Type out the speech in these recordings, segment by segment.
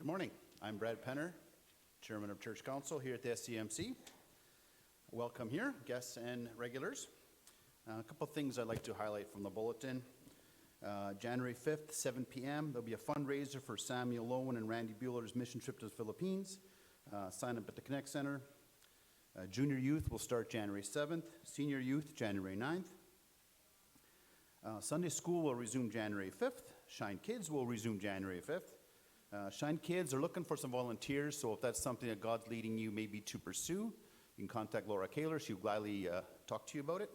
Good morning. I'm Brad Penner, Chairman of Church Council here at the SEMC. Welcome here, guests and regulars. A couple of things I'd like to highlight from the bulletin. January 5th, 7 p.m., there'll be a fundraiser for Samuel Lowen and Randy Bueller's mission trip to the Philippines. Sign up at the Connect Center. Junior youth will start January 7th. Senior youth, January 9th. Sunday school will resume January 5th. Shine Kids will resume January 5th. Shine Kids are looking for some volunteers, so if that's something that God's leading you maybe to pursue, you can contact Laura Kaler. She'll gladly talk to you about it.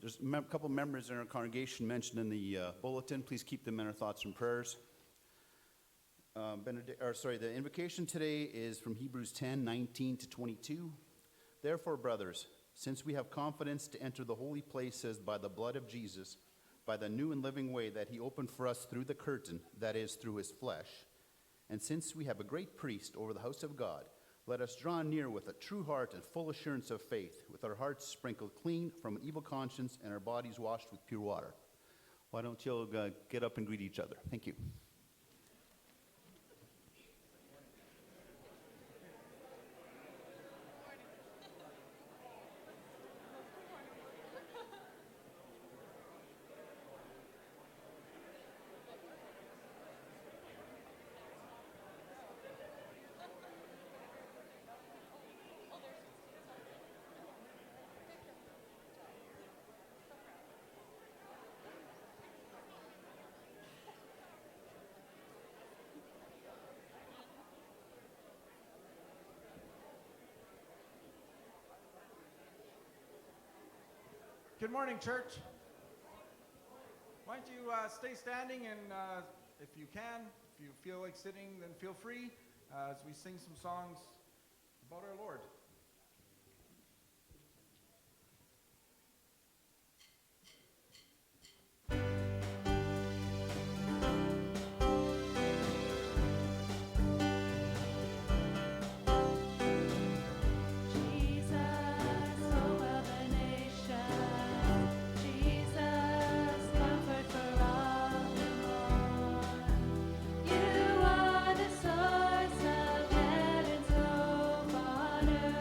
There's a couple members in our congregation mentioned in the bulletin. Please keep them in our thoughts and prayers. The invocation today is from Hebrews 10:19 to 22. Therefore, brothers, since we have confidence to enter the holy places by the blood of Jesus, by the new and living way that he opened for us through the curtain, that is, through his flesh, and since we have a great priest over the house of God, let us draw near with a true heart and full assurance of faith, with our hearts sprinkled clean from an evil conscience and our bodies washed with pure water. Why don't you get up and greet each other? Thank you. Good morning, church. Why don't you stay standing, and if you can, if you feel like sitting, then feel free as we sing some songs about our Lord. You are the source of heaven's hope on earth.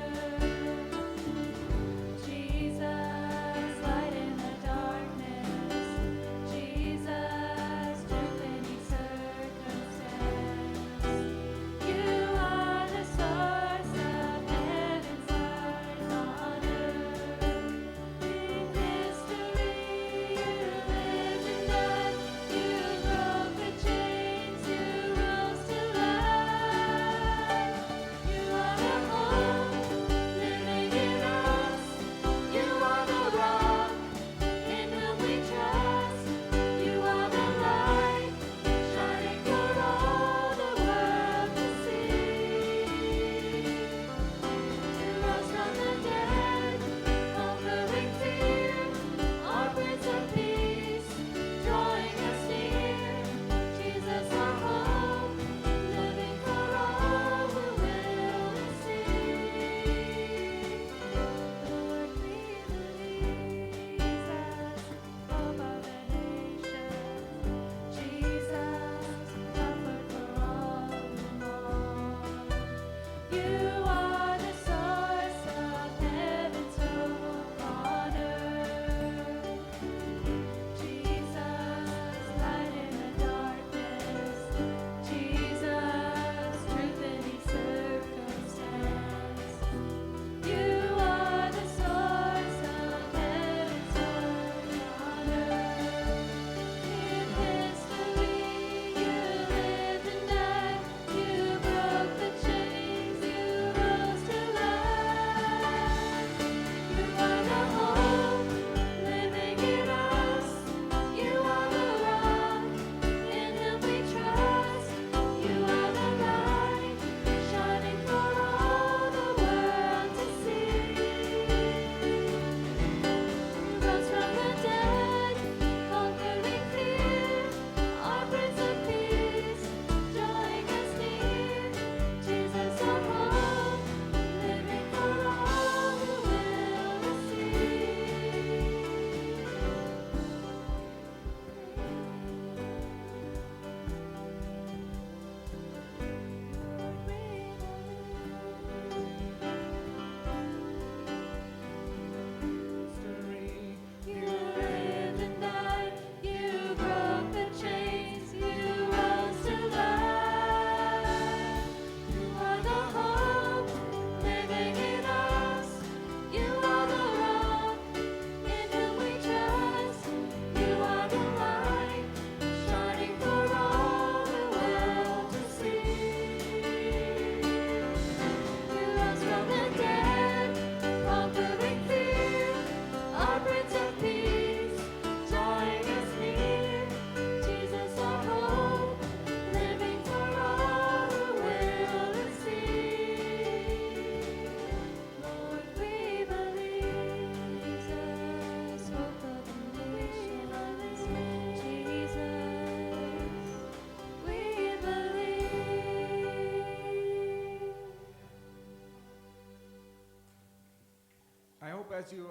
as you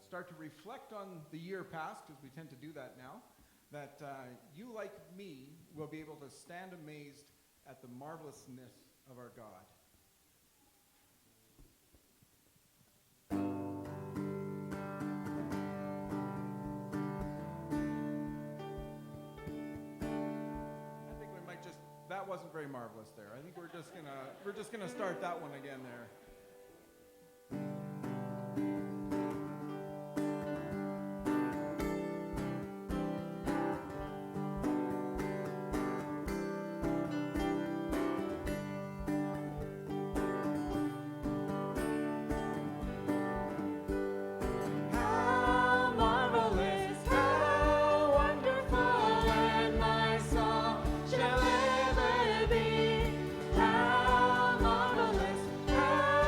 start to reflect on the year past, because we tend to do that now, that you, like me, will be able to stand amazed at the marvelousness of our God. I think we might just, that wasn't very marvelous there. I think we're just gonna start that one again there. How marvelous, how wonderful, and my song shall ever be. How marvelous, how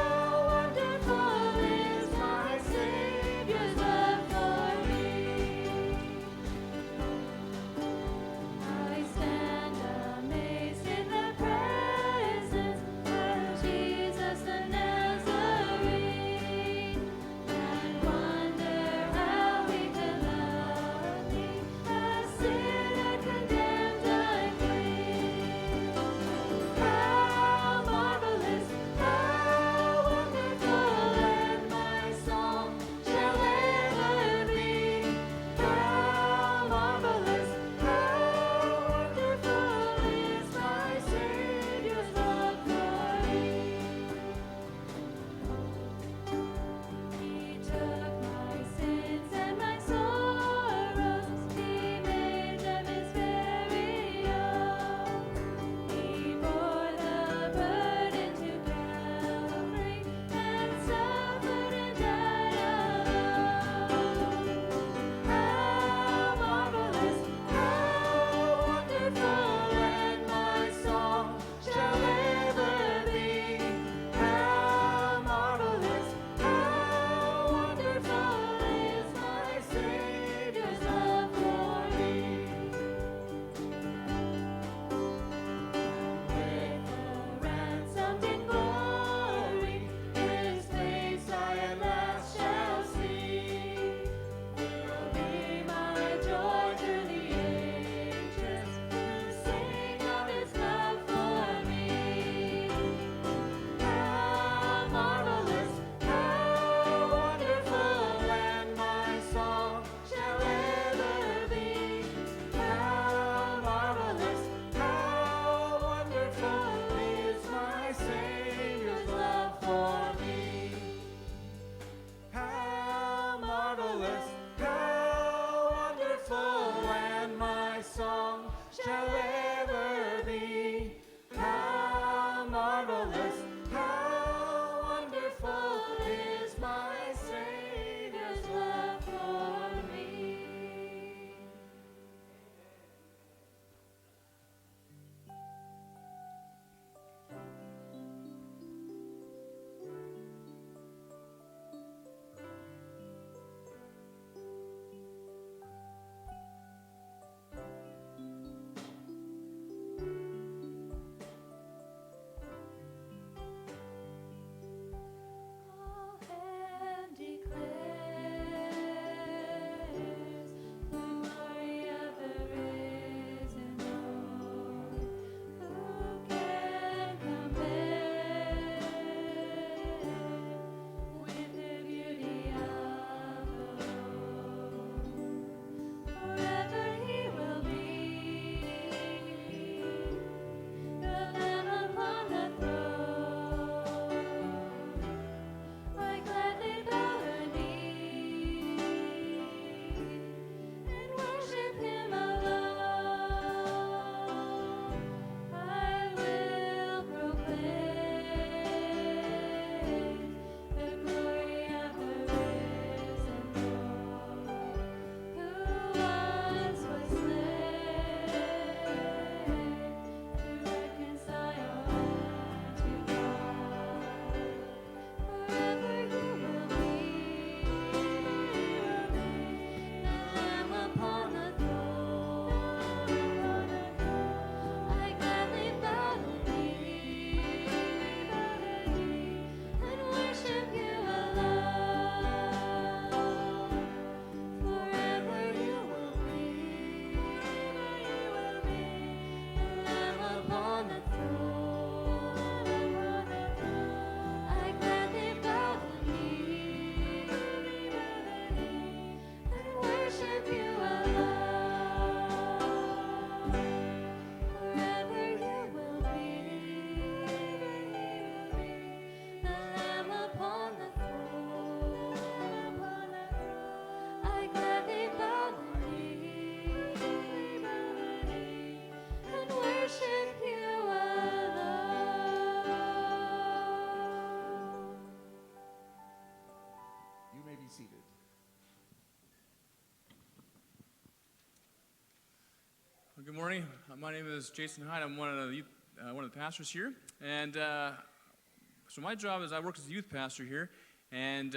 Good morning. My name is Jason Hyde. I'm one of the pastors here, and so my job is I work as a youth pastor here. And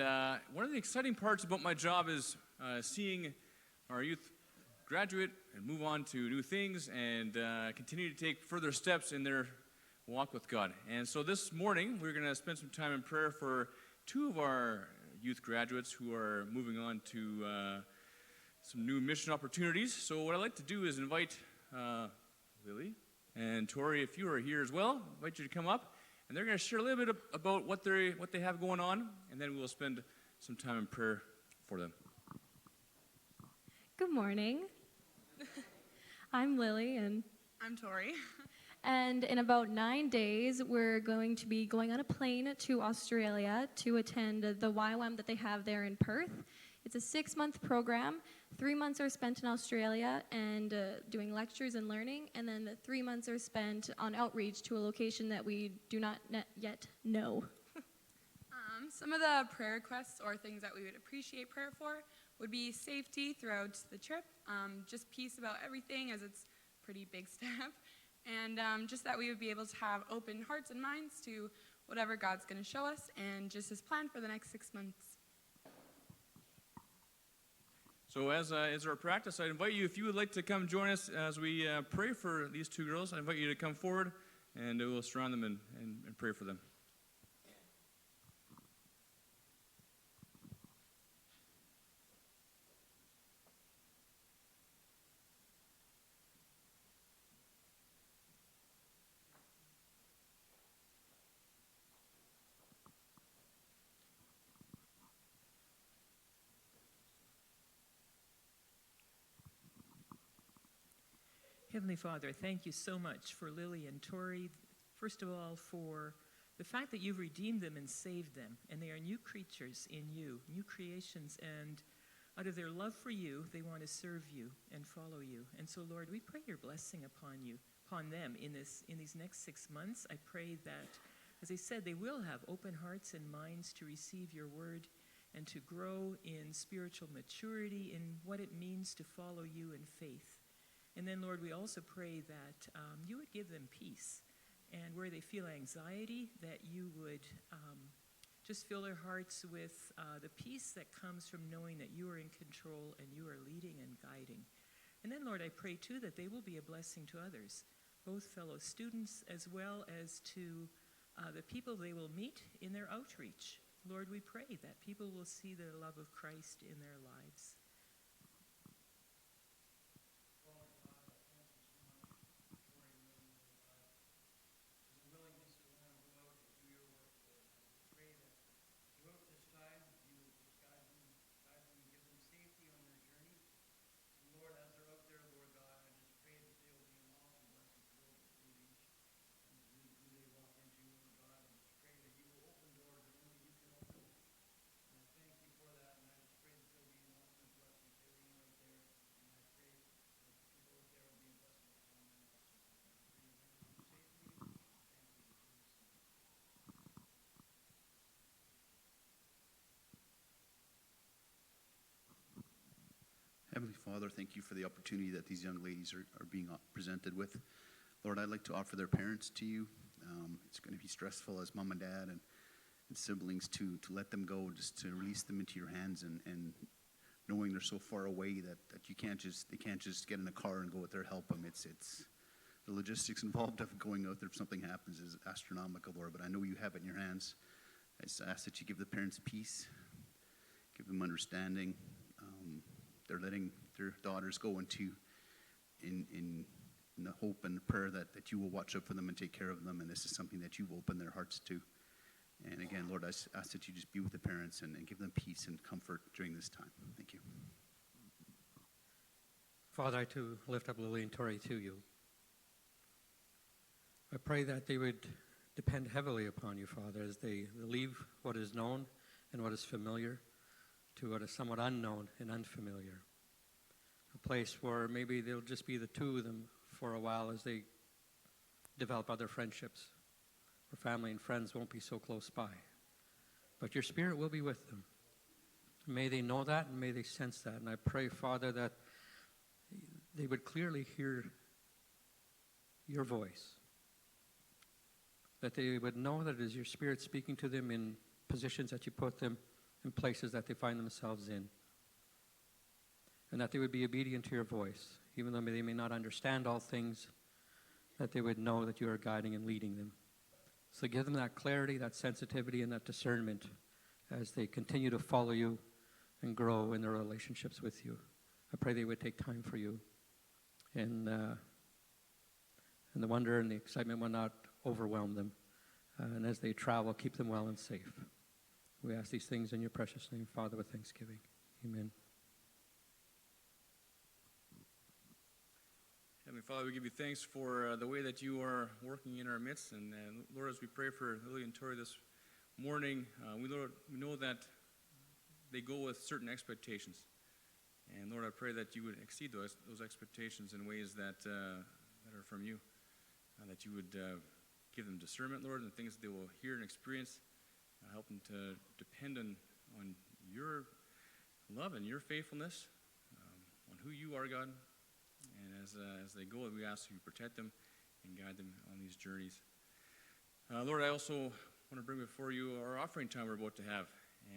one of the exciting parts about my job is seeing our youth graduate and move on to new things and continue to take further steps in their walk with God. And so this morning we're going to spend some time in prayer for two of our youth graduates who are moving on to some new mission opportunities. So what I'd like to do is invite Lily and Tori, if you are here as well, invite you to come up. And they're going to share a little bit about what they have going on, and then we'll spend some time in prayer for them. Good morning. I'm Lily, and I'm Tori. And in about 9 days, we're going to be going on a plane to Australia to attend the YWAM that they have there in Perth. It's a 6-month program. 3 months are spent in Australia and doing lectures and learning, and then the 3 months are spent on outreach to a location that we do not yet know. Some of the prayer requests or things that we would appreciate prayer for would be safety throughout the trip, just peace about everything as it's a pretty big step, and just that we would be able to have open hearts and minds to whatever God's going to show us and just his plan for the next 6 months. So as our practice, I invite you, if you would like to come join us as we pray for these two girls, I invite you to come forward, and we'll surround them and pray for them. Heavenly Father, thank you so much for Lily and Tori. First of all, for the fact that you've redeemed them and saved them, and they are new creatures in you, new creations, and out of their love for you, they want to serve you and follow you. And so, Lord, we pray your blessing upon them in these next 6 months. I pray that, as I said, they will have open hearts and minds to receive your word and to grow in spiritual maturity in what it means to follow you in faith. And then, Lord, we also pray that you would give them peace. And where they feel anxiety, that you would just fill their hearts with the peace that comes from knowing that you are in control and you are leading and guiding. And then, Lord, I pray, too, that they will be a blessing to others, both fellow students as well as to the people they will meet in their outreach. Lord, we pray that people will see the love of Christ in their lives. Heavenly Father, thank you for the opportunity that these young ladies are being presented with. Lord, I'd like to offer their parents to you. It's going to be stressful as mom and dad and siblings to let them go, just to release them into your hands, and knowing they're so far away that they can't just get in a car and go out there help them. It's the logistics involved of going out there if something happens is astronomical, Lord, but I know you have it in your hands. I just ask that you give the parents peace, give them understanding. They're letting their daughters go in the hope and the prayer that you will watch out for them and take care of them, and this is something that you will open their hearts to. And again, Lord, I ask that you just be with the parents and give them peace and comfort during this time. Thank you. Father, I too lift up Lily and Tori to you. I pray that they would depend heavily upon you, Father, as they leave what is known and what is familiar to what is somewhat unknown and unfamiliar. A place where maybe they'll just be the two of them for a while as they develop other friendships, where family and friends won't be so close by. But your Spirit will be with them. May they know that and may they sense that. And I pray, Father, that they would clearly hear your voice. That they would know that it is your Spirit speaking to them in positions that you put them, in places that they find themselves in. And that they would be obedient to your voice, even though they may not understand all things, that they would know that you are guiding and leading them. So give them that clarity, that sensitivity, and that discernment as they continue to follow you and grow in their relationships with you. I pray they would take time for you. And the wonder and the excitement will not overwhelm them. And as they travel, keep them well and safe. We ask these things in your precious name, Father, with thanksgiving. Amen. Heavenly Father, we give you thanks for the way that you are working in our midst. And Lord, as we pray for Lily and Tori this morning, we know that they go with certain expectations. And Lord, I pray that you would exceed those expectations in ways that are from you. That you would give them discernment, Lord, and the things that they will hear and experience. Help them to depend on your love and your faithfulness, on who you are, God. And as they go, we ask you to protect them and guide them on these journeys. Lord, I also want to bring before you our offering time we're about to have.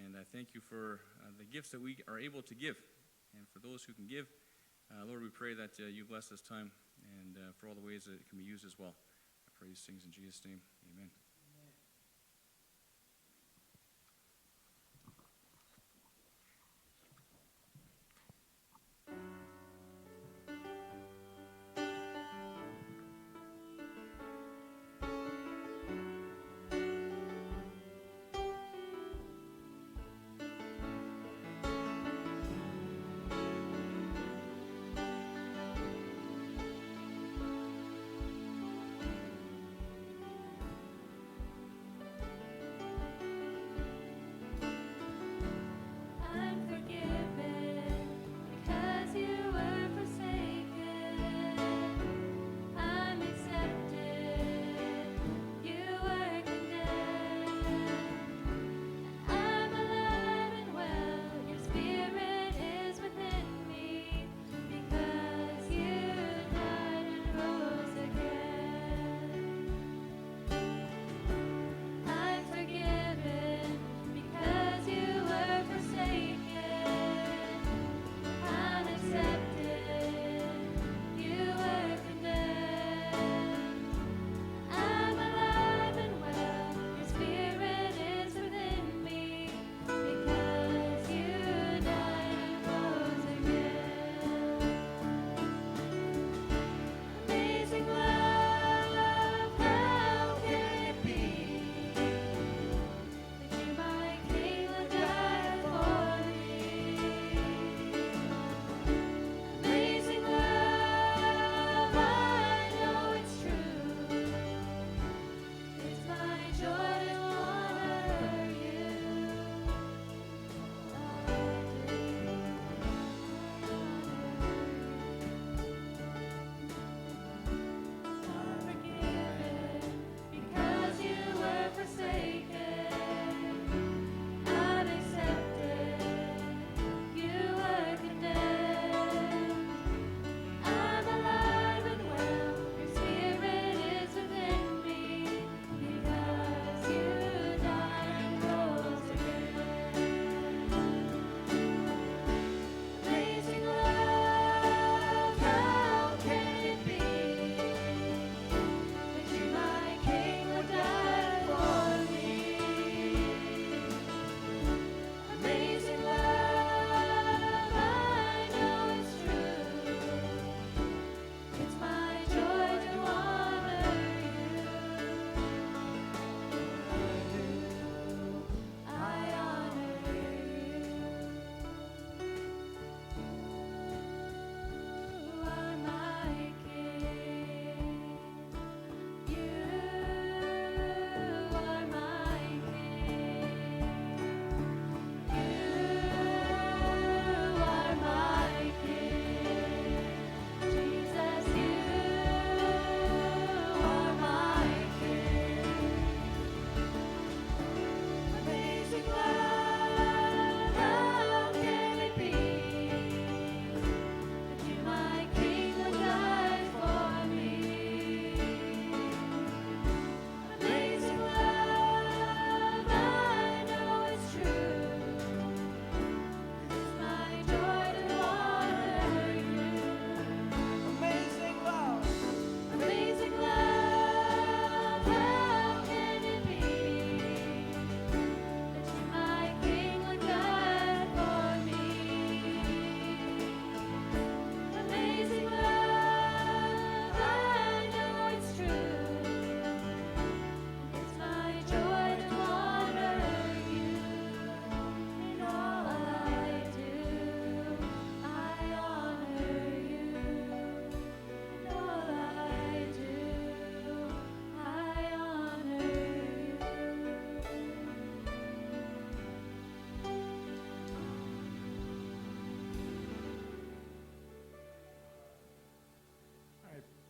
And I thank you for the gifts that we are able to give. And for those who can give, Lord, we pray that you bless this time and for all the ways that it can be used as well. I pray these things in Jesus' name. Amen.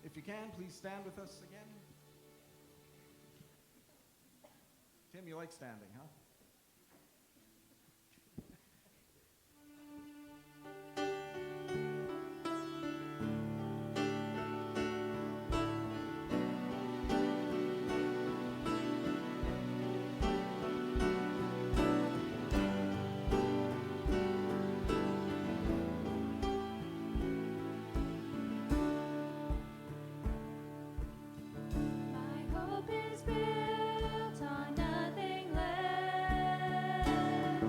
If you can, please stand with us again. Tim, you like standing, huh? My hope is built on nothing less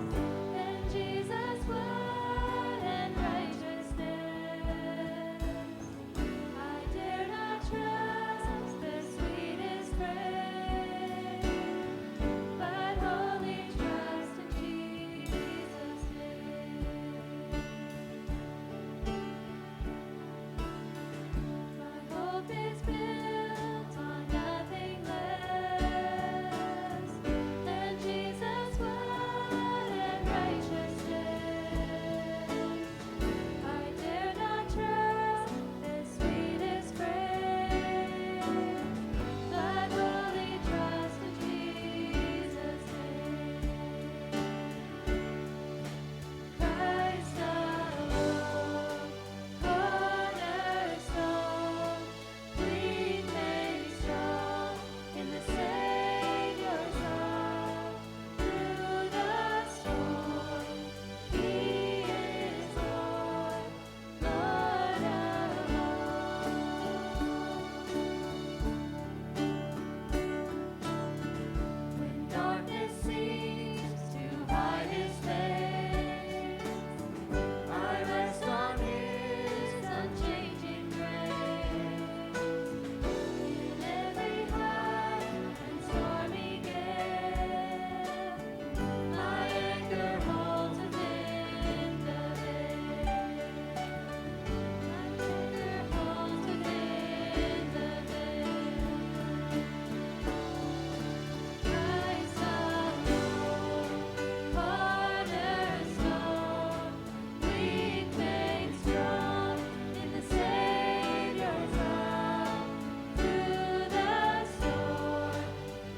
than Jesus' blood and righteousness. I dare not trust the sweetest frame, but wholly trust in Jesus' name. My hope is built on nothing less than Jesus' blood and righteousness. I dare not trust the sweetest frame, but wholly trust in Jesus' name. Christ alone, cornerstone, weak made strong in the Savior's arm. Through the storm, He is Lord, Lord of all. When darkness seems to hide His face, I rest on His unchanging grace. In every high and stormy gale, my anchor holds within the veil. My anchor holds within the veil. Christ alone, cornerstone, weak made strong in the Savior's arm. Through the storm,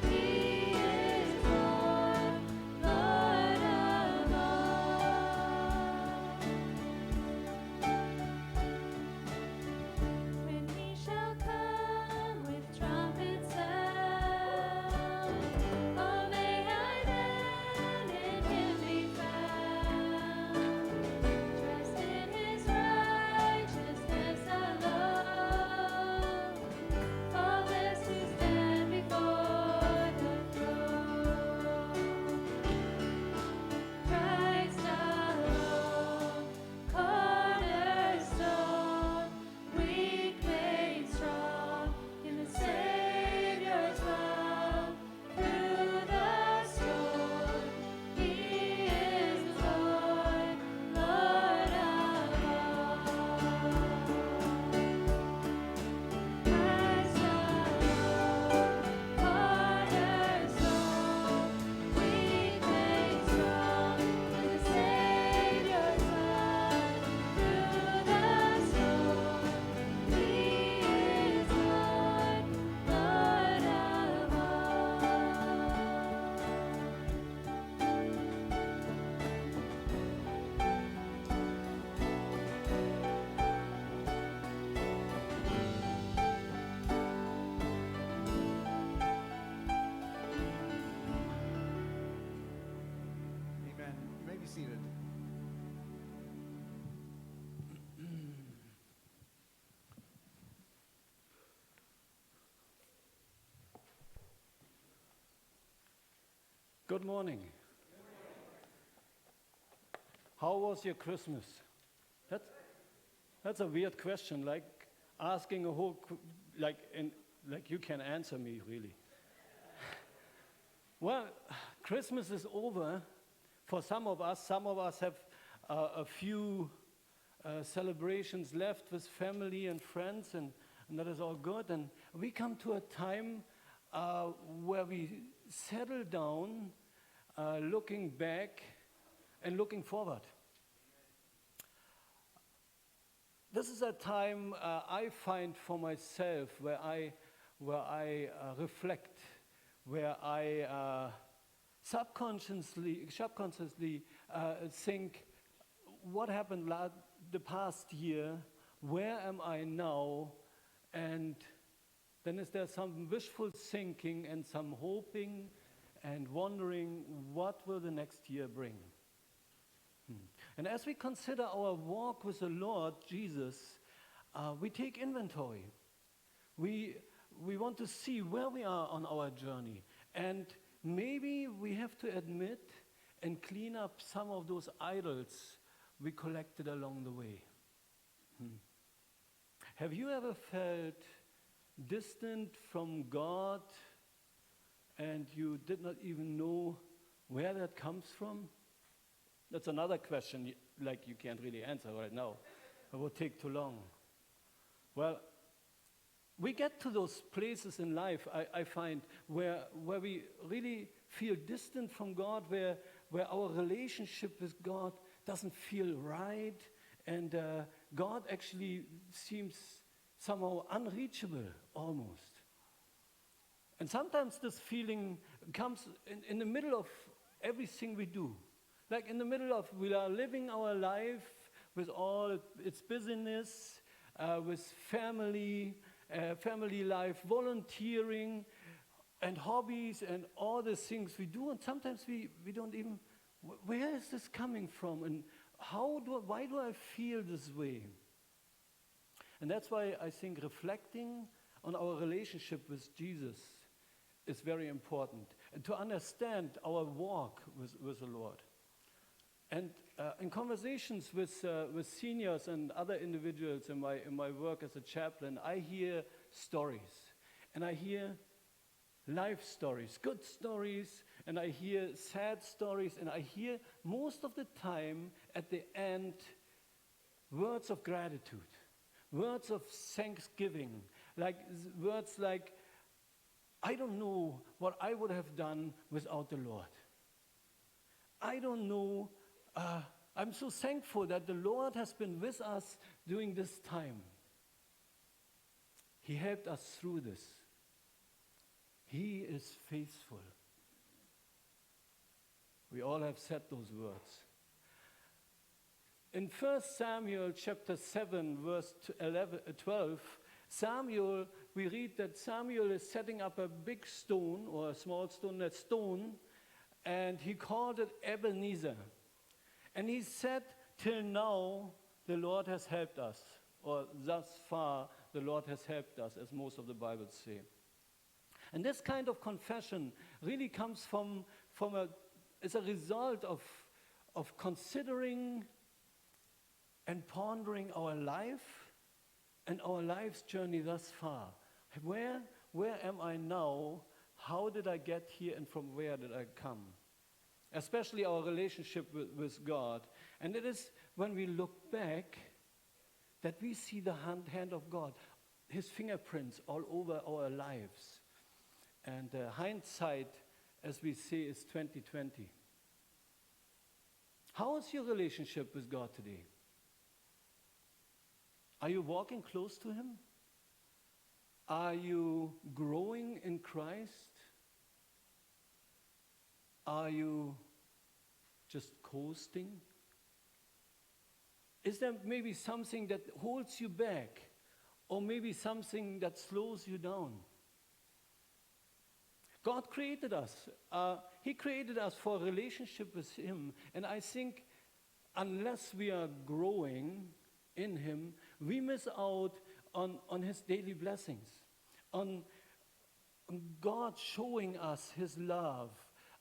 He is Lord, Lord of all. When He shall come with trumpet sound, oh, may I then in Him be found. Trust in His righteousness alone, all blessed who stand before the throne. Christ alone, cornerstone, weak made strong in the Savior's love. Through the storm, He is Lord, Lord of all. Christ alone, cornerstone, weak made strong in the Savior's love. Through the storm, He is Lord, Lord of Amen. You may be seated. Good morning. How was your Christmas? That's a weird question, like asking a whole, like you can answer me really. Well, Christmas is over for some of us. Some of us have a few celebrations left with family and friends, and that is all good. And we come to a time where we settle down, looking back and looking forward. this is a time I find for myself where I reflect, where I subconsciously think, what happened the past year? Where am I now? And then is there some wishful thinking and some hoping and wondering what will the next year bring? And as we consider our walk with the Lord Jesus, we take inventory. We want to see where we are on our journey. And maybe we have to admit and clean up some of those idols we collected along the way. Have you ever felt distant from God and you did not even know where that comes from? That's another question like you can't really answer right now. It would take too long. Well, we get to those places in life, I find, where we really feel distant from God, where our relationship with God doesn't feel right, and God actually seems somehow unreachable, almost. And sometimes this feeling comes in the middle of everything we do. Like in the middle of, we are living our life with all its busyness, with family life, volunteering, and hobbies, and all the things we do. And sometimes we don't even, where is this coming from? And why do I feel this way? And that's why I think reflecting on our relationship with Jesus is very important. And to understand our walk with the Lord. And in conversations with seniors and other individuals in my work as a chaplain, I hear stories. And I hear life stories, good stories, and I hear sad stories, and I hear most of the time at the end words of gratitude, words of thanksgiving, words like, I don't know what I would have done without the Lord. I don't know. I'm so thankful that the Lord has been with us during this time. He helped us through this. He is faithful. We all have said those words. In 1 Samuel chapter 7, verse 12, Samuel, we read that Samuel is setting up a big stone, or a small stone, and he called it Ebenezer. And he said, till now, the Lord has helped us. Or thus far, the Lord has helped us, as most of the Bibles say. And this kind of confession really comes as a result of considering and pondering our life and our life's journey thus far. Where am I now? How did I get here, and from where did I come? Especially our relationship with God. And it is when we look back that we see the hand of God, His fingerprints all over our lives. And hindsight, as we say, is 20/20. How is your relationship with God today? Are you walking close to Him? Are you growing in Christ? Are you just coasting? Is there maybe something that holds you back, or maybe something that slows you down? God created us. He created us for a relationship with Him. And I think unless we are growing in Him, we miss out on His daily blessings, on God showing us His love,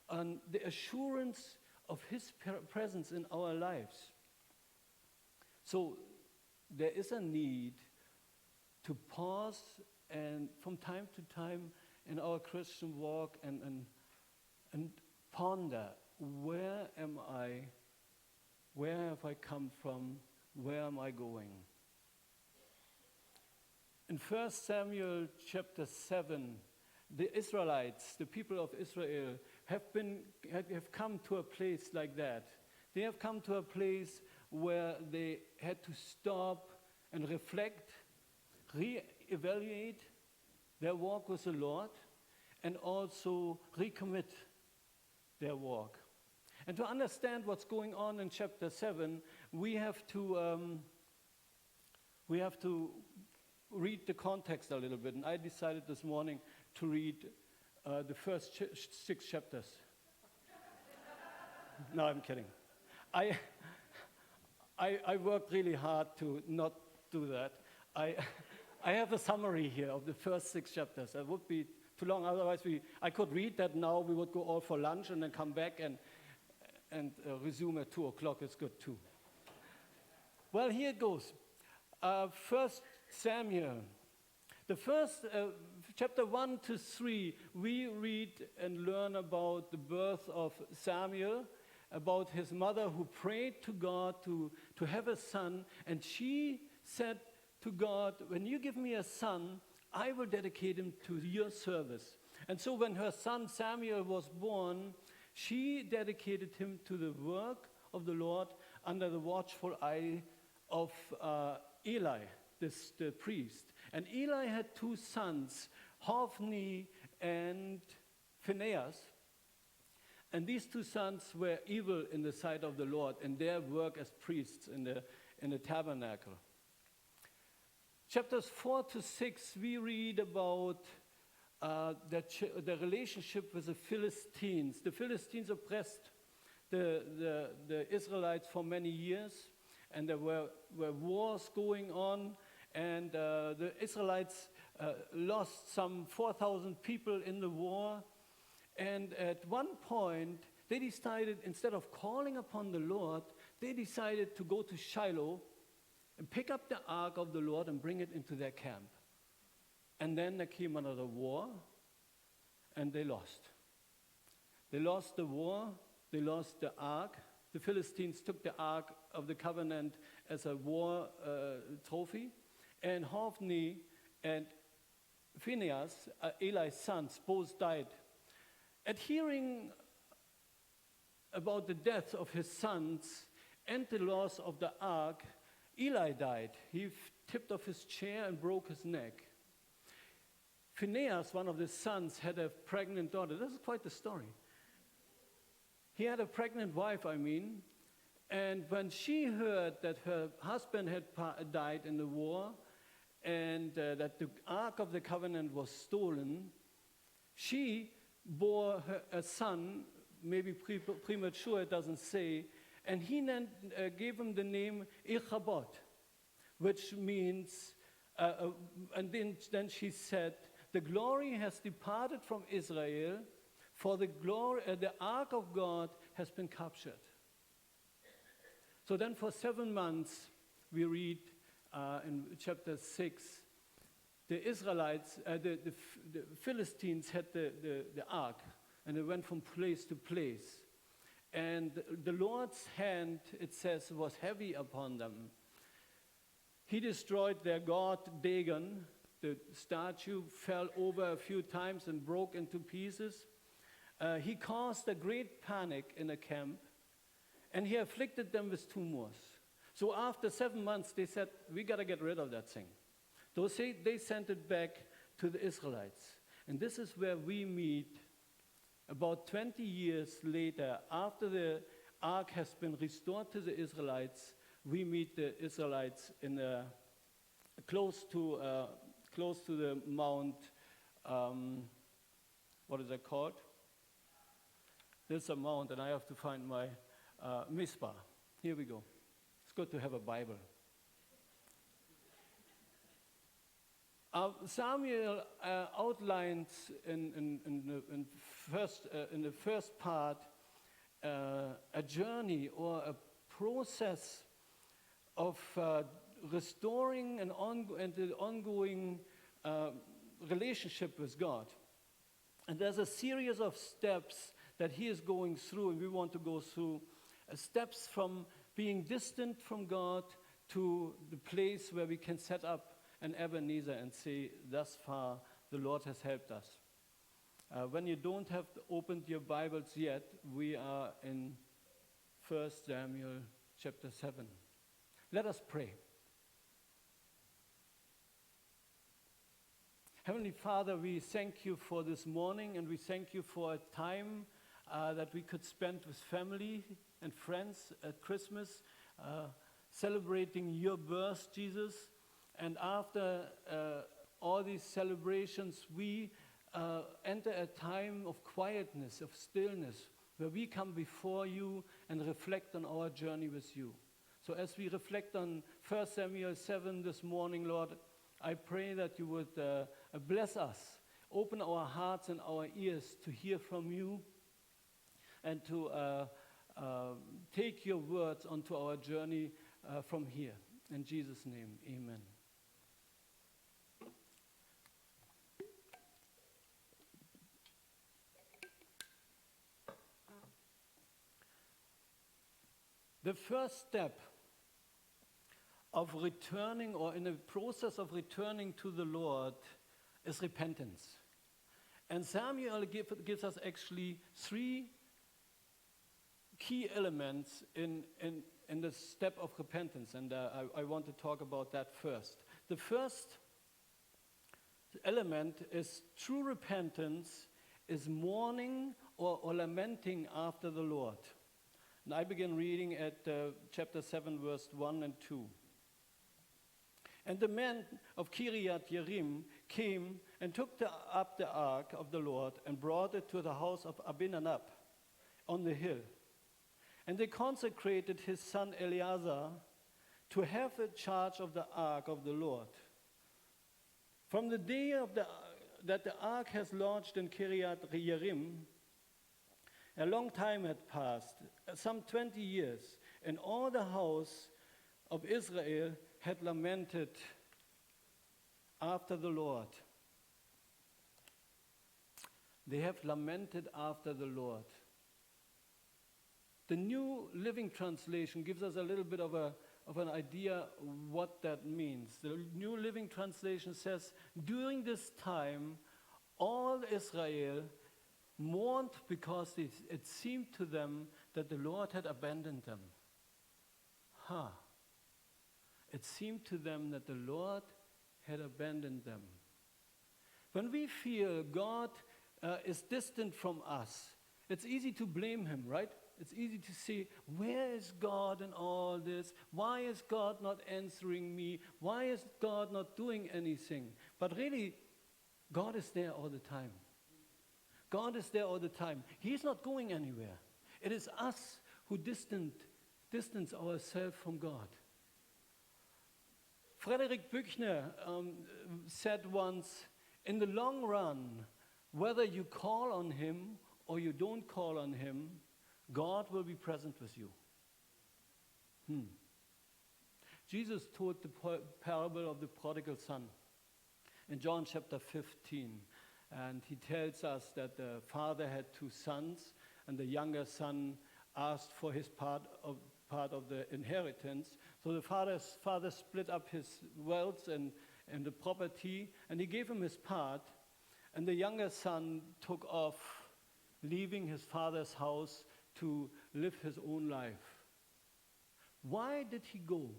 on the assurance of His presence in our lives. So there is a need to pause and from time to time in our Christian walk and ponder, where am I? Where have I come from? Where am I going? In 1 Samuel chapter 7, the Israelites, the people of Israel, have come to a place like that. They have come to a place where they had to stop and reflect, re-evaluate their walk with the Lord, and also recommit their walk. And to understand what's going on in chapter 7, we have to read the context a little bit. And I decided this morning to read the first 6 chapters. No, I'm kidding. I worked really hard to not do that. I have a summary here of the first 6 chapters. That would be too long. Otherwise, I could read that now. We would go all for lunch and then come back and resume at 2 o'clock. It's good too. Well, here it goes. First Samuel. The first chapter 1 to 3, we read and learn about the birth of Samuel, about his mother who prayed to God to have a son, and she said to God, when you give me a son, I will dedicate him to your service. And so when her son Samuel was born, she dedicated him to the work of the Lord under the watchful eye of Eli, the priest. And Eli had 2 sons, Hophni and Phinehas. And these 2 sons were evil in the sight of the Lord in their work as priests in the tabernacle. Chapters 4 to 6, we read about the relationship with the Philistines. The Philistines oppressed the Israelites for many years, and there were wars going on, and the Israelites lost some 4,000 people in the war. And at one point, they decided, instead of calling upon the Lord, they decided to go to Shiloh and pick up the ark of the Lord and bring it into their camp. And then there came another war, and they lost. They lost the war, they lost the ark. The Philistines took the ark of the covenant as a war trophy. And Hophni and Phinehas, Eli's sons, both died. At hearing about the death of his sons and the loss of the ark, Eli died. He tipped off his chair and broke his neck. Phinehas, one of the sons, had a pregnant daughter. This is quite the story. He had a pregnant wife, and when she heard that her husband had died in the war and that the Ark of the Covenant was stolen, she bore a son, maybe premature, it doesn't say, and he then gave him the name Ichabod, which means, and then she said, the glory has departed from Israel, for the ark of God has been captured. So then for 7 months, we read in chapter 6, the Israelites, the Philistines had the ark, and they went from place to place. And the Lord's hand, it says, was heavy upon them. He destroyed their god Dagon. The statue fell over a few times and broke into pieces. He caused a great panic in the camp, and he afflicted them with tumors. So after 7 months, they said, we got to get rid of that thing. They sent it back to the Israelites. And this is where we meet about 20 years later, after the ark has been restored to the Israelites. We meet the Israelites in close to the Mount, what is that called? There's a mount, and I have to find my Mizpah. Here we go. It's good to have a Bible. Samuel outlines in the first part a journey or a process of restoring an ongoing relationship with God. And there's a series of steps that he is going through, and we want to go through steps from being distant from God to the place where we can set up an Ebenezer and say, thus far, the Lord has helped us. When you don't have opened your Bibles yet, we are in 1 Samuel chapter 7. Let us pray. Heavenly Father, we thank you for this morning, and we thank you for a time that we could spend with family and friends at Christmas, celebrating your birth, Jesus. And after all these celebrations, we enter a time of quietness, of stillness, where we come before you and reflect on our journey with you. So as we reflect on 1 Samuel 7 this morning, Lord, I pray that you would bless us, open our hearts and our ears to hear from you, and to take your words onto our journey from here. In Jesus' name, amen. The first step of returning, or in the process of returning to the Lord, is repentance. And Samuel gives us actually three key elements in the step of repentance, and I want to talk about that first. The first element is true repentance is mourning or lamenting after the Lord. And I begin reading at chapter 7, verse 1 and 2. And the men of Kiriath Jearim came and took up the ark of the Lord and brought it to the house of Abinadab on the hill. And they consecrated his son Eleazar to have the charge of the ark of the Lord. From the day that the ark has lodged in Kiriath Jearim, a long time had passed, some 20 years, and all the house of Israel had lamented after the Lord. They have lamented after the Lord. The New Living Translation gives us a little bit of an idea what that means. The New Living Translation says, during this time, all Israel mourned because it seemed to them that the Lord had abandoned them. It seemed to them that the Lord had abandoned them. When we feel God is distant from us, it's easy to blame him, right? It's easy to say, where is God in all this? Why is God not answering me? Why is God not doing anything? But really, God is there all the time. God is there all the time. He's not going anywhere. It is us who distance ourselves from God. Frederick Buechner said once, in the long run, whether you call on him or you don't call on him, God will be present with you. Jesus told the parable of the prodigal son in John chapter 15. And he tells us that the father had two sons, and the younger son asked for his part of the inheritance. So the father split up his wealth and the property, and he gave him his part. And the younger son took off, leaving his father's house to live his own life. Why did he go?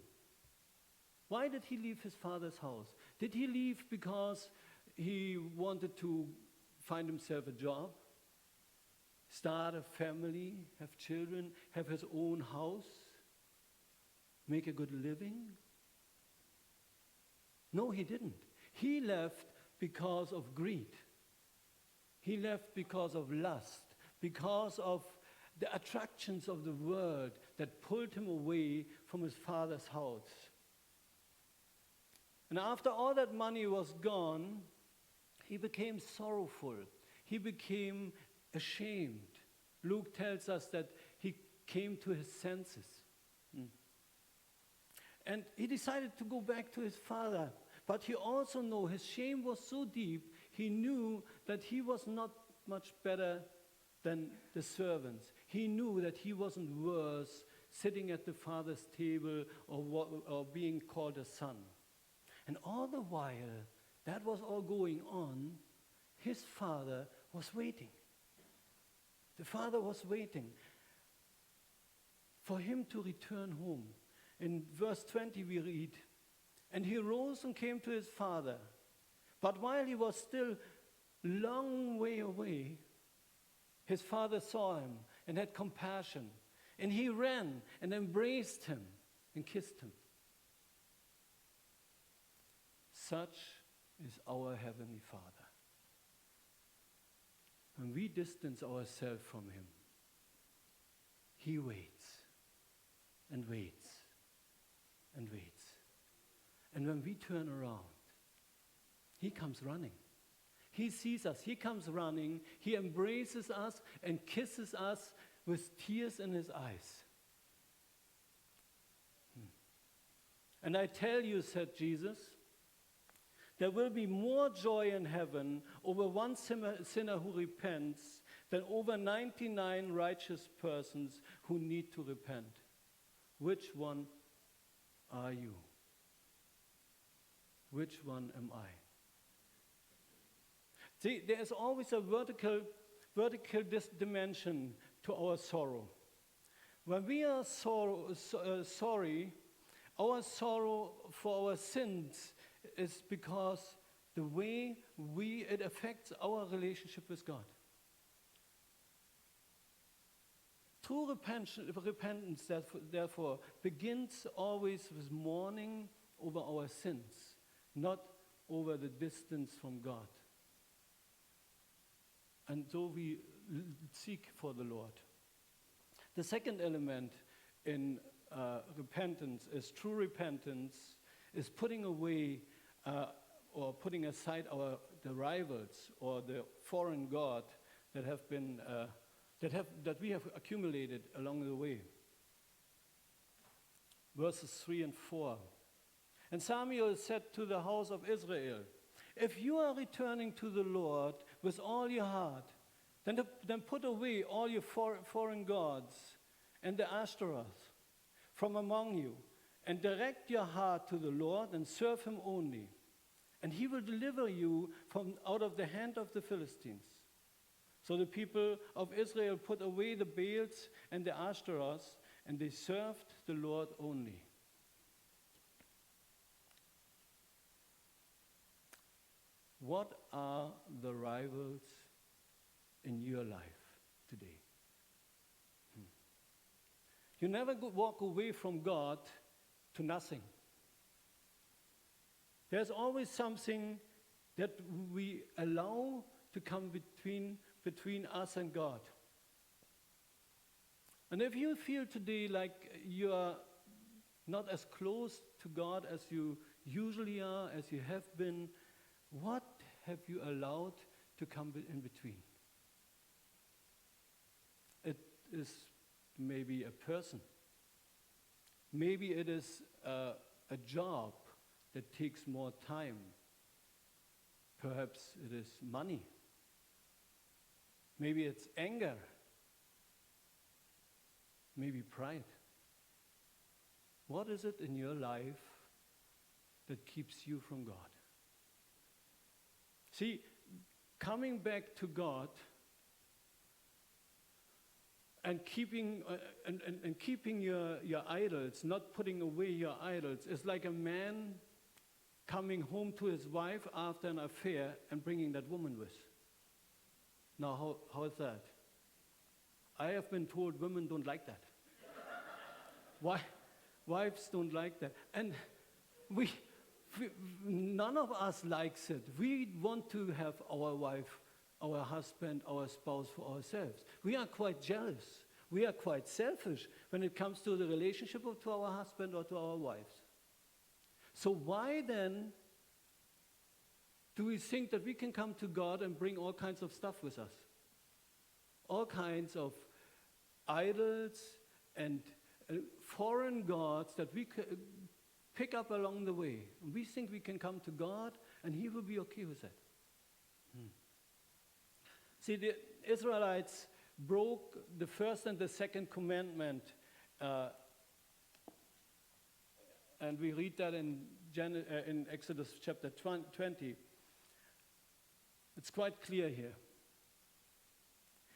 Why did he leave his father's house? Did he leave because he wanted to find himself a job, start a family, have children, have his own house, make a good living? No, he didn't. He left because of greed. He left because of lust, because of the attractions of the world that pulled him away from his father's house. And after all that money was gone, he became sorrowful. He became ashamed. Luke tells us that he came to his senses. And he decided to go back to his father. But he also knew his shame was so deep, he knew that he was not much better than the servants. He knew that he wasn't worth sitting at the father's table or being called a son. And all the while that was all going on, his father was waiting. The father was waiting for him to return home. In verse 20 we read, and he rose and came to his father. But while he was still long way away, his father saw him and had compassion. And he ran and embraced him and kissed him. Such is our Heavenly Father. When we distance ourselves from him, he waits and waits and waits. And when we turn around, he comes running. He sees us. He comes running. He embraces us and kisses us with tears in his eyes. And I tell you, said Jesus, there will be more joy in heaven over one sinner who repents than over 99 righteous persons who need to repent. Which one are you? Which one am I? See, there is always a vertical dimension to our sorrow. When we are sorry, our sorrow for our sins is because the way it affects our relationship with God. True repentance, therefore, begins always with mourning over our sins, not over the distance from God. And so we seek for the Lord. The second element in repentance is true repentance, is putting away or putting aside the rivals or the foreign god that have been that we have accumulated along the way. Verses 3 and 4. And Samuel said to the house of Israel, if you are returning to the Lord with all your heart, then put away all your foreign gods and the Ashtaroth from among you, and direct your heart to the Lord and serve him only. And he will deliver you from out of the hand of the Philistines. So the people of Israel put away the Baals and the Ashtaroth, and they served the Lord only. What are the rivals in your life today? You never walk away from God to nothing. There's always something that we allow to come between us and God. And if you feel today like you are not as close to God as you usually are, as you have been, what have you allowed to come in between? It is maybe a person. Maybe it is a job that takes more time. Perhaps it is money. Maybe it's anger. Maybe pride. What is it in your life that keeps you from God? See, coming back to God and keeping your idols, not putting away your idols, is like a man coming home to his wife after an affair and bringing that woman with. Now, how is that? I have been told women don't like that. Why? Wives don't like that. And none of us likes it. We want to have our wife, our husband, our spouse for ourselves. We are quite jealous. We are quite selfish when it comes to the relationship to our husband or to our wives. So why then do we think that we can come to God and bring all kinds of stuff with us? All kinds of idols and foreign gods that we pick up along the way. We think we can come to God and he will be okay with that. See, the Israelites broke the first and the second commandment, and we read that in Exodus chapter 20. It's quite clear here.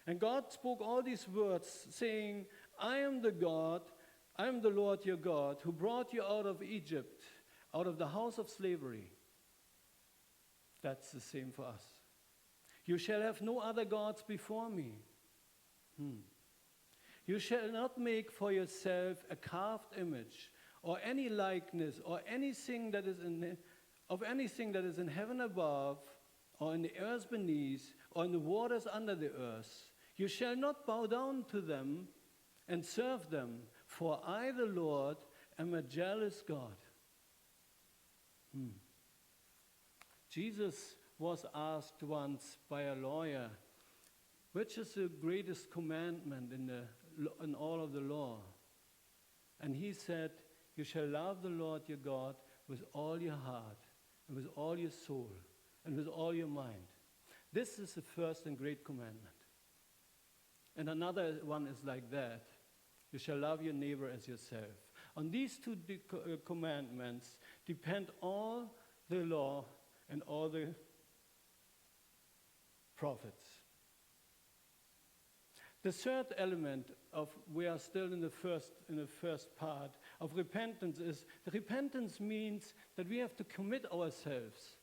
And God spoke all these words, saying, I am the Lord your God, who brought you out of Egypt, out of the house of slavery. that's the same for us. You shall have no other gods before me. You shall not make for yourself a carved image or any likeness or anything that is of anything that is in heaven above or in the earth beneath or in the waters under the earth. You shall not bow down to them and serve them, for I, the Lord, am a jealous God. Jesus was asked once by a lawyer, which is the greatest commandment in all of the law? And he said, you shall love the Lord your God with all your heart, and with all your soul, and with all your mind. This is the first and great commandment. And another one is like that. You shall love your neighbor as yourself. On these two commandments depend all the law and all the prophets. The third element of, we are still in the first part of repentance, is repentance means that we have to commit ourselves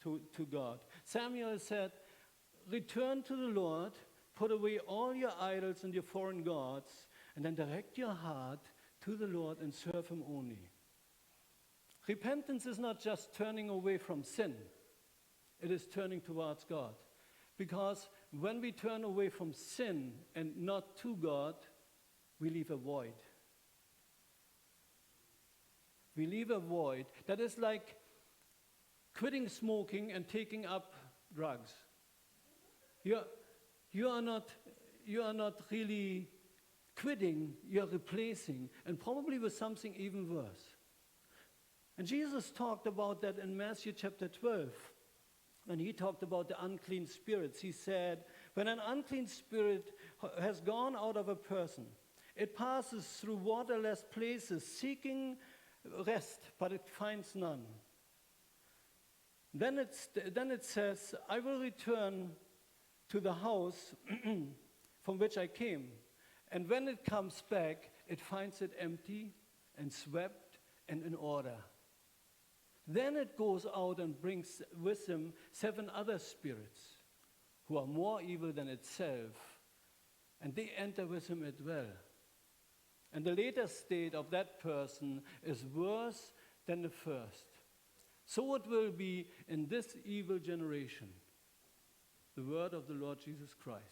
to God. Samuel said, return to the Lord, put away all your idols and your foreign gods, and then direct your heart to the Lord and serve him only. Repentance is not just turning away from sin. It is turning towards God. Because when we turn away from sin and not to God, we leave a void. We leave a void that is like quitting smoking and taking up drugs. You are not really quitting, you are replacing, and probably with something even worse. And Jesus talked about that in Matthew chapter 12. When he talked about the unclean spirits, he said, when an unclean spirit has gone out of a person, it passes through waterless places, seeking rest, but it finds none. Then it says, I will return to the house from which I came. And when it comes back, it finds it empty and swept and in order. Then it goes out and brings with him 7 other spirits who are more evil than itself, and they enter with him as well. And the later state of that person is worse than the first. So it will be in this evil generation. The word of the Lord Jesus Christ.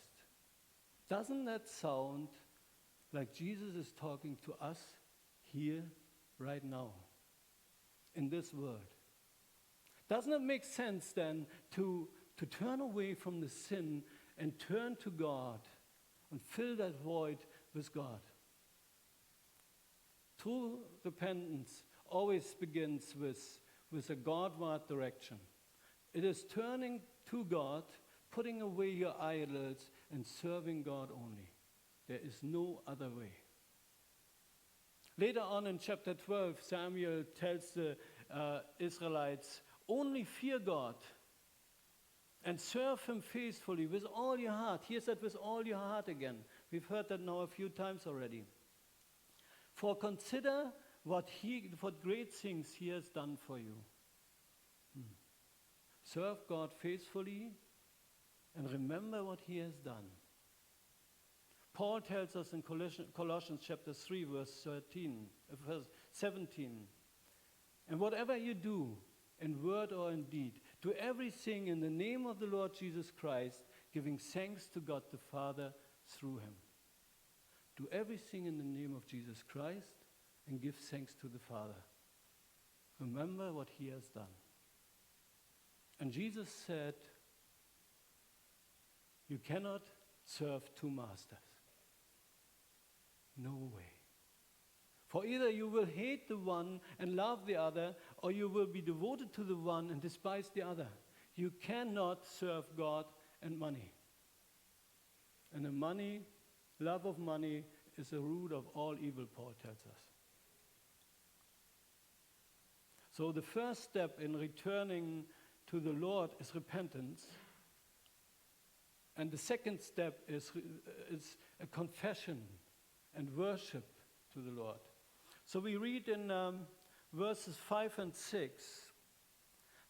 Doesn't that sound like Jesus is talking to us here, right now? In this world. Doesn't it make sense then to turn away from the sin and turn to God and fill that void with God? True repentance always begins with a Godward direction. It is turning to God, putting away your idols, and serving God only. There is no other way. Later on in chapter 12, Samuel tells the Israelites, only fear God and serve him faithfully with all your heart. Here's that with all your heart again. We've heard that now a few times already. For consider what great things he has done for you. Serve God faithfully and remember what he has done. Paul tells us in Colossians chapter 3, verse 17, and whatever you do, in word or in deed, do everything in the name of the Lord Jesus Christ, giving thanks to God the Father through him. Do everything in the name of Jesus Christ and give thanks to the Father. Remember what he has done. And Jesus said, you cannot serve 2 masters. No way. For either you will hate the one and love the other, or you will be devoted to the one and despise the other. You cannot serve God and money. And the love of money is the root of all evil, Paul tells us. So the first step in returning to the Lord is repentance. And the second step is a confession and worship to the Lord. So we read in verses 5 and 6,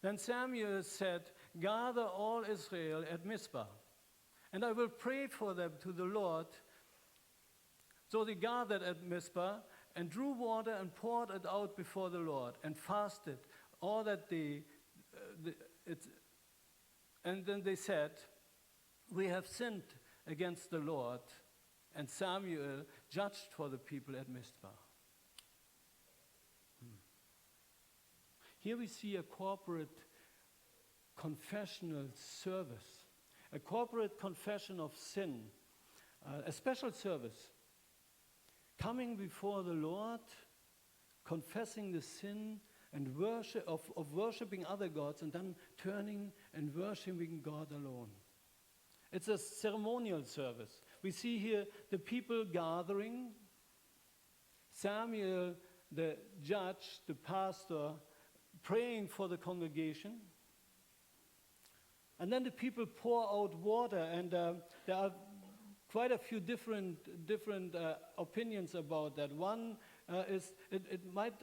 then Samuel said, gather all Israel at Mizpah, and I will pray for them to the Lord. So they gathered at Mizpah and drew water and poured it out before the Lord and fasted all that day. And then they said, "We have sinned against the Lord." And Samuel judged for the people at Mizpah. Here we see a corporate confessional service, a corporate confession of sin, a special service. Coming before the Lord, confessing the sin and worshiping other gods, and then turning and worshiping God alone. It's a ceremonial service. We see here the people gathering, Samuel, the judge, the pastor, praying for the congregation. And then the people pour out water, and there are quite a few different opinions about that. One is it might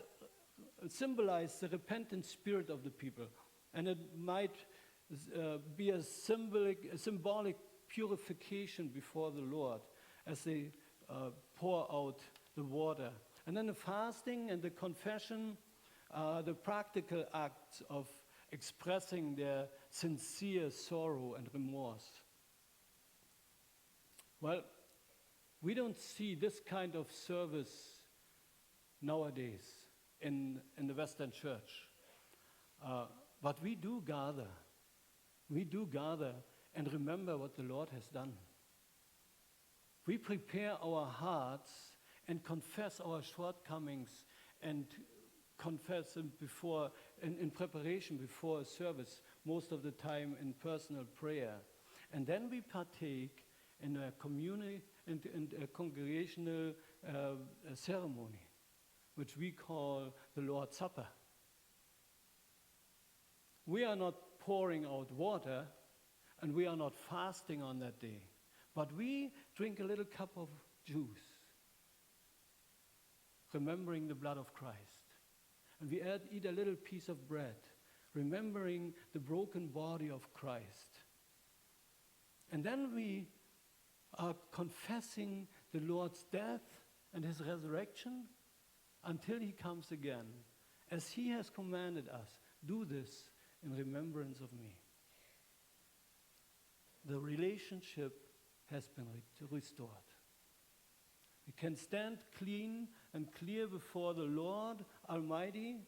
symbolize the repentant spirit of the people, and it might be a symbolic purification before the Lord as they pour out the water. And then the fasting and the confession are the practical acts of expressing their sincere sorrow and remorse. Well, we don't see this kind of service nowadays in the Western church. But we do gather. We do gather and remember what the Lord has done. We prepare our hearts and confess our shortcomings and confess them in preparation before a service, most of the time in personal prayer. And then we partake in a community and a congregational ceremony, which we call the Lord's Supper. We are not pouring out water, and we are not fasting on that day, but we drink a little cup of juice, remembering the blood of Christ. And we eat a little piece of bread, remembering the broken body of Christ. And then we are confessing the Lord's death and his resurrection until he comes again. As he has commanded us, do this in remembrance of me. The relationship has been restored. We can stand clean and clear before the Lord Almighty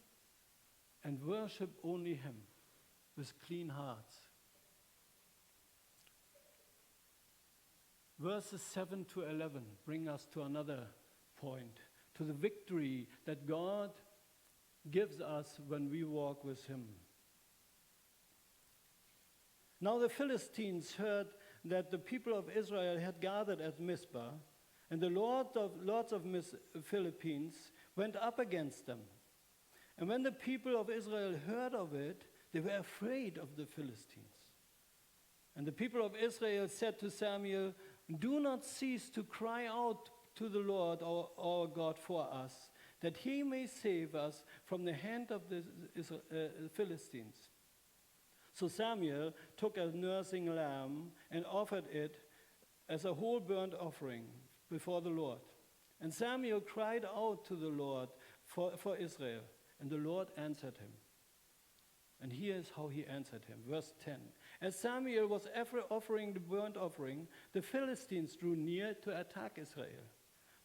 and worship only him with clean hearts. Verses 7 to 11 bring us to another point, to the victory that God gives us when we walk with him. Now the Philistines heard that the people of Israel had gathered at Mizpah, and the lords of Philippines went up against them. And when the people of Israel heard of it, they were afraid of the Philistines. And the people of Israel said to Samuel, "Do not cease to cry out to the Lord our God for us, that he may save us from the hand of the Philistines." So Samuel took a nursing lamb and offered it as a whole burnt offering before the Lord. And Samuel cried out to the Lord for Israel, and the Lord answered him. And here is how he answered him. Verse 10. As Samuel was offering the burnt offering, the Philistines drew near to attack Israel.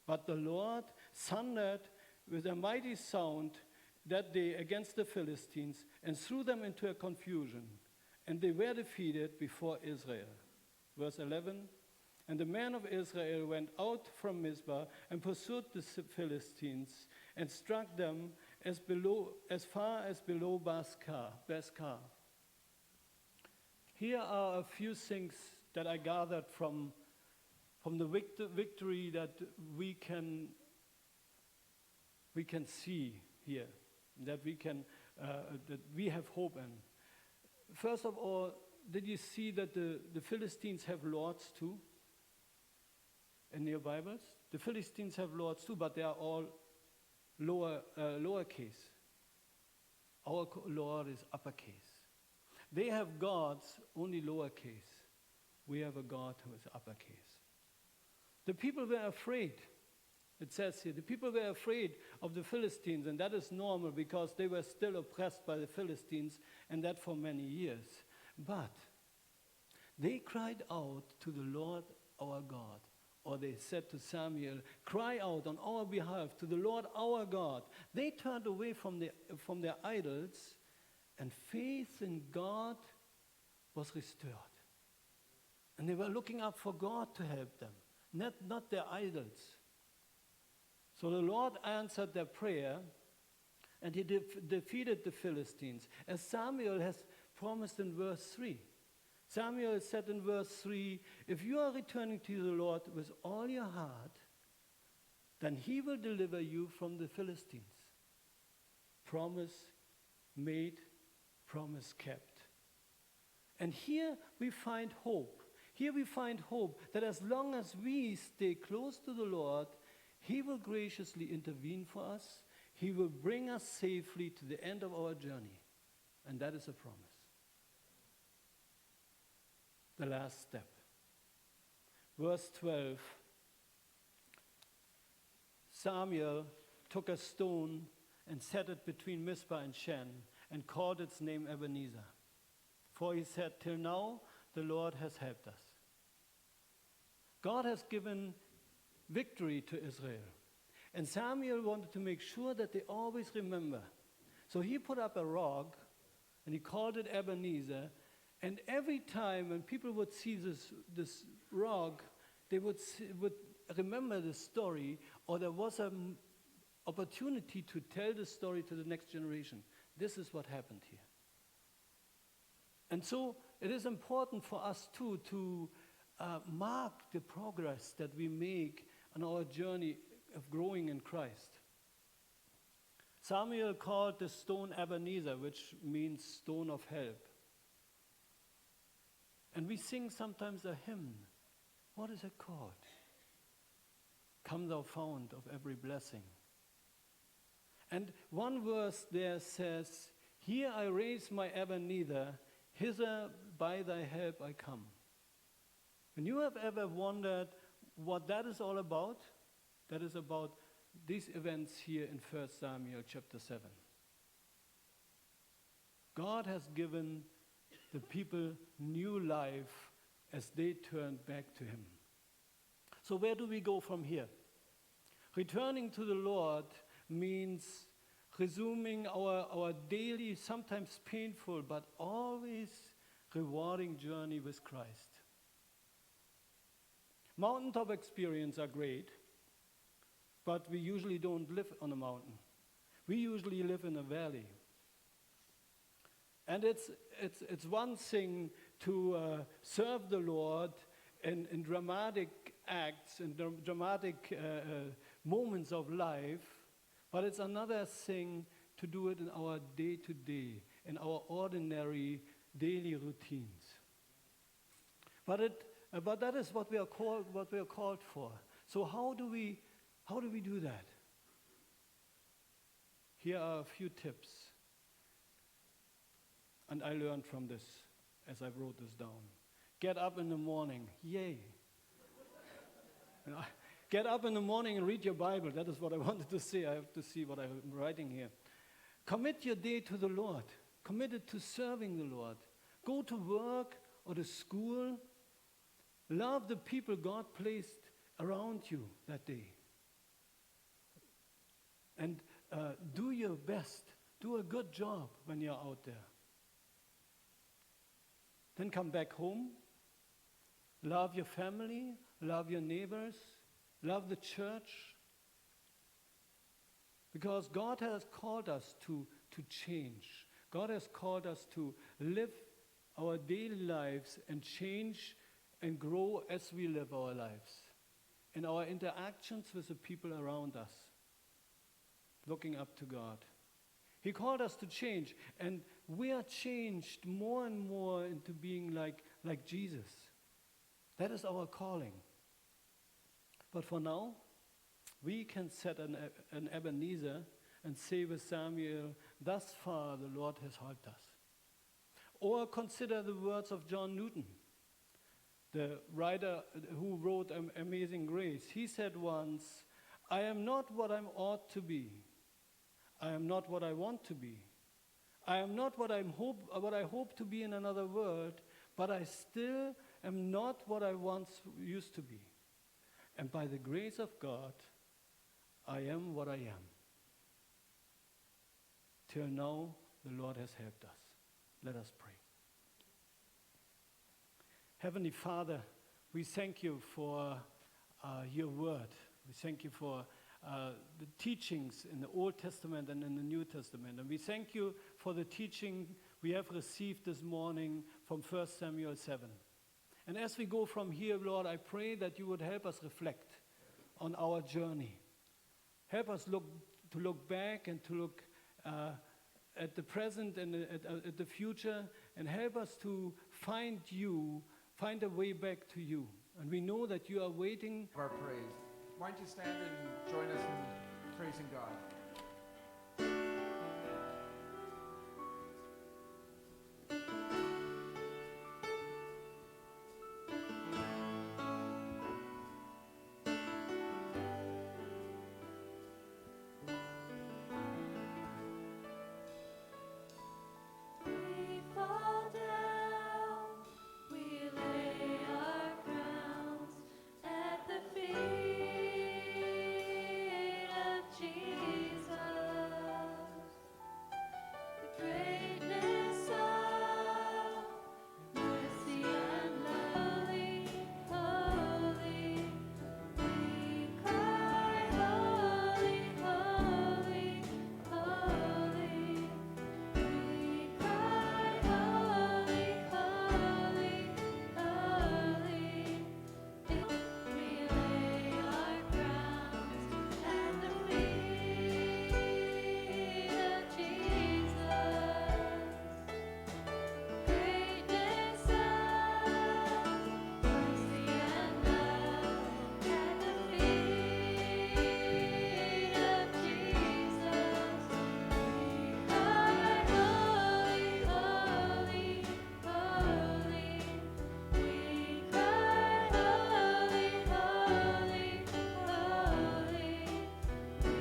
But the Lord thundered with a mighty sound that day against the Philistines and threw them into a confusion. And they were defeated before Israel. Verse 11. And the men of Israel went out from Mizpah and pursued the Philistines and struck them as far as below Bethkar. Here are a few things that I gathered from the victory that we can see here, that we have hope in. First of all, did you see that the Philistines have lords too? In your Bibles? The Philistines have lords too, but they are all lowercase. Our Lord is uppercase. They have gods only lowercase. We have a God who is uppercase. The people were afraid. It says here, the people were afraid of the Philistines, and that is normal because they were still oppressed by the Philistines, and that for many years. But they cried out to the Lord our God, or they said to Samuel, cry out on our behalf to the Lord our God. They turned away from their idols, and faith in God was restored. And they were looking up for God to help them, not their idols. So the Lord answered their prayer, and he defeated the Philistines, as Samuel has promised in verse 3. Samuel said in verse 3, if you are returning to the Lord with all your heart, then he will deliver you from the Philistines. Promise made, promise kept. And here we find hope. Here we find hope that as long as we stay close to the Lord, he will graciously intervene for us. He will bring us safely to the end of our journey. And that is a promise. The last step. Verse 12. Samuel took a stone and set it between Mizpah and Shen and called its name Ebenezer. For he said, till now the Lord has helped us. God has given victory to Israel. And Samuel wanted to make sure that they always remember. So he put up a rock and he called it Ebenezer. And every time when people would see this rock, they would remember the story, or there was an opportunity to tell the story to the next generation. This is what happened here. And so it is important for us too to mark the progress that we make on our journey of growing in Christ. Samuel called the stone Ebenezer, which means stone of help. And we sing sometimes a hymn. What is it called? Come thou fount of every blessing. And one verse there says, here I raise my Ebenezer, hither by thy help I come. And you have ever wondered what that is all about? That is about these events here in 1 Samuel chapter 7. God has given the people new life as they turned back to him. So where do we go from here? Returning to the Lord means resuming our daily, sometimes painful, but always rewarding journey with Christ. Mountaintop experiences are great, but we usually don't live on a mountain. We usually live in a valley. And it's one thing to serve the Lord in dramatic acts and dramatic moments of life, but it's another thing to do it in our day-to-day, in our ordinary daily routines. But that is what we are called for. So how do we do that? Here are a few tips. And I learned from this as I wrote this down. Get up in the morning. Yay. Get up in the morning and read your Bible. That is what I wanted to say. I have to see what I'm writing here. Commit your day to the Lord. Commit it to serving the Lord. Go to work or to school. Love the people God placed around you that day. And do your best. Do a good job when you're out there. Then come back home. Love your family. Love your neighbors. Love the church. Because God has called us to change. God has called us to live our daily lives and change and grow as we live our lives. In our interactions with the people around us. Looking up to God. He called us to change, and we are changed more and more into being like Jesus. That is our calling. But for now, we can set an Ebenezer and say with Samuel, thus far the Lord has helped us. Or consider the words of John Newton, the writer who wrote Amazing Grace. He said once, I am not what I ought to be. I am not what I want to be. I am not what I hope to be in another world, but I still am not what I once used to be. And by the grace of God, I am what I am. Till now, the Lord has helped us. Let us pray. Heavenly Father, we thank you for your word. We thank you for the teachings in the Old Testament and in the New Testament. And we thank you for the teaching we have received this morning from 1 Samuel 7. And as we go from here, Lord, I pray that you would help us reflect on our journey. Help us to look back and to look at the present and at the future, and help us to find a way back to you. And we know that you are waiting. Our praise. Why don't you stand and join us in praising God? We fall down, we lay our crowns at the feet of Jesus. The greatness of mercy and love, holy, we cry, holy, holy, holy. We cry, holy, holy, holy. We lay our crowns at the feet of Jesus. Greatness of mercy and love at the feet of Jesus. We cry, holy, holy, holy. We cry, holy, holy, holy. We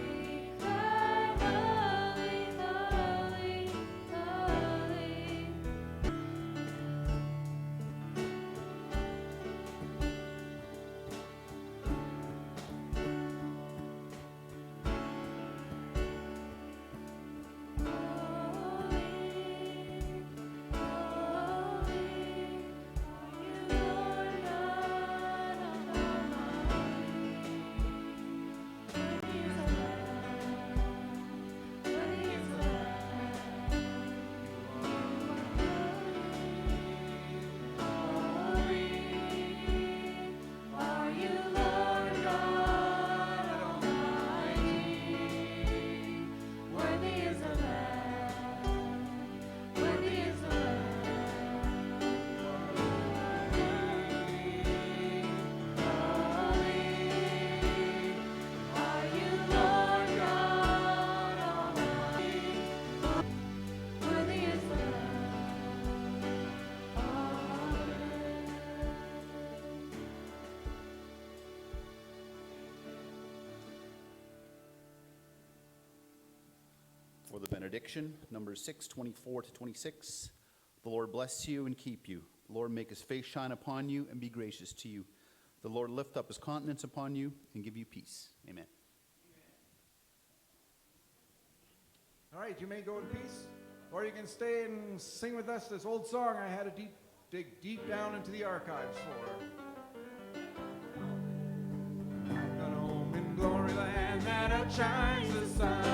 cry, holy, holy, holy. Are you Lord God Almighty? Worthy is the Lamb. Worthy is the Lamb. Holy. Are you Lord God Almighty? Worthy is the Lamb. Amen. For the benediction, Numbers 6:24 to 26. The Lord bless you and keep you. The Lord make his face shine upon you and be gracious to you. The Lord lift up his countenance upon you and give you peace. Amen. All right, you may go in peace, or you can stay and sing with us this old song I had to dig deep down into the archives for. I've got home in glory land that outshines the sun.